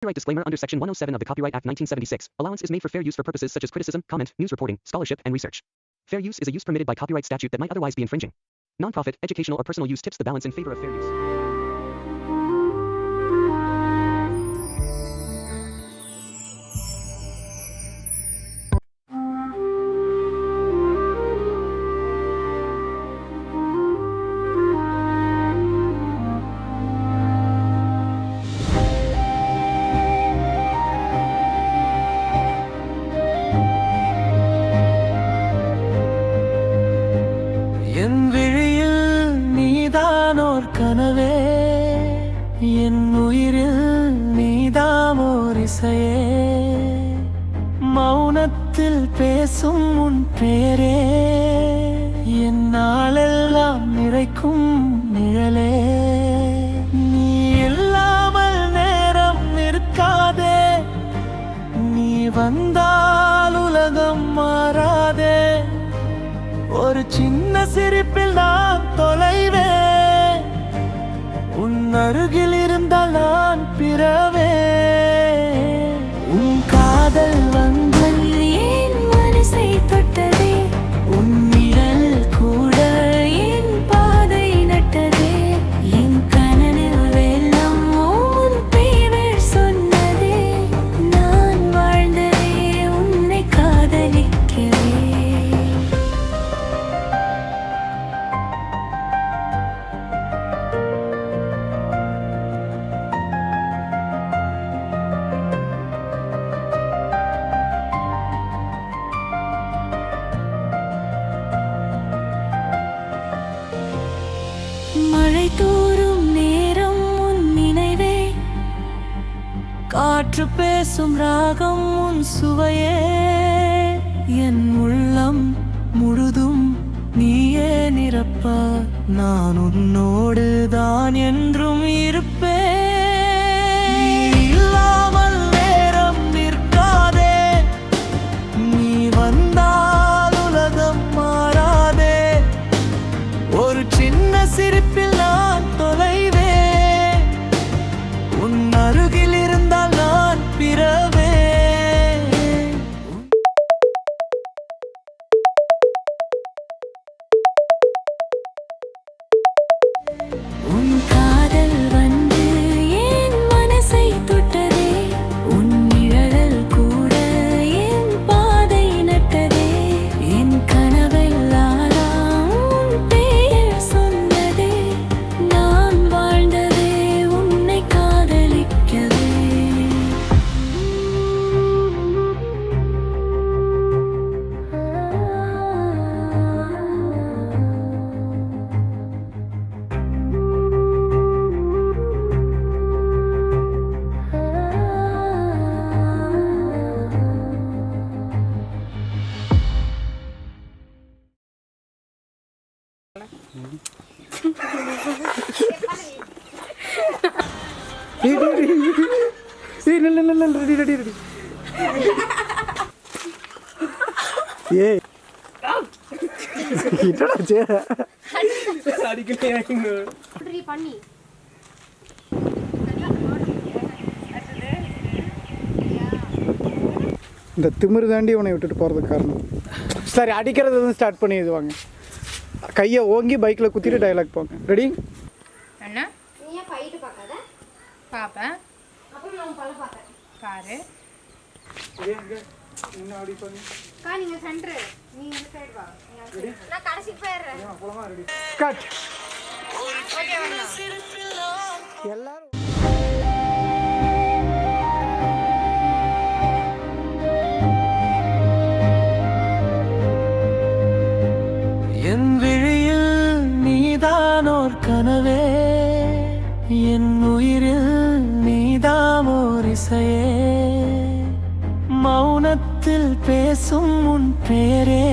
Copyright disclaimer under Section 107 of the Copyright Act 1976. Allowance is made for fair use for purposes such as criticism, comment, news reporting, scholarship, and research. Fair use is a use permitted by copyright statute that might otherwise be infringing. Nonprofit, educational, or personal use tips the balance in favor of fair use. என் விழியில் நீதானோர் கனவே, என் உயிரில் நீதாமோர் இசையே, மௌனத்தில் பேசும் உன் பேரே, என் நாளெல்லாம் நிறைக்கும் நிழலே. நீ இல்லாமல் நேரம் நிற்காதே, நீ வந்தால் உலகம் மாறாதே. ஒரு சின்ன சிரிப்பில் நான் தொலைவேன், உன் அருகில் இருந்தால் நான் பிறவே. உன் காதல் வந்து என் மனசை தொட்டதே, உன் நிழல் கூட என் பாதை நட்டதே. என் கனவில் வெள்ளம் உன் பேர் சொன்னதே, நான் வாழ்ந்ததே உன்னை காதலிக்கவே. மழை தூறும் நேரம் உன் நினைவே, காற்று பேசும் ராகம் உன் சுவையே. என் உள்ளம் முழுதும் நீயே நிரப்ப, நான் உன்னோடு தான் என்றும் இருப்பேன். நீ இல்லாமல் நேரம் நிற்காதே, நீ வந்தால் உலகம் மாறாதே. ஒரு சின்ன சிரிப்பில் நான் தொலைவேன், உன் அருகில் இருந்தால் நான் பிறவே. உன் காதல் வந்து என் மனசை தொட்டதே, உன் நிழல் கூட என் பாதை நட்டதே. என் கனவெல்லாம் உன் பெயர் சொன்னதே, நான் வாழ்ந்ததே உன்னை காதலிக்கவே. ரெடி. ஏய் பண்ணி இந்த திமிரு தாண்டி உன்னை விட்டுட்டு போகிறதுக்கு காரணம். சரி, அடிக்கிறது வந்து ஸ்டார்ட் பண்ணி இது வாங்க. கையை ஓங்கி பைக்கில் குத்திட்டு டைலாக் போங்க. ரெடி? அண்ணா நீ ஏன் ஃபைட்டு பார்க்காத? பாப்பேன் அப்புறம் நான் பல பார்த்தேன். பாரு. அக்கா நீங்க சென்டர், நீ இந்த சைடு வா. நான் கடைசிக்கு போயிடுறேன். கட். ஓகே அண்ணா. எல்லாரும் என் விழியில் நீதானோர் கனவே, என் உயிரில் நீதாமோர் இசையே, மௌனத்தில் பேசும் உன் பேரே,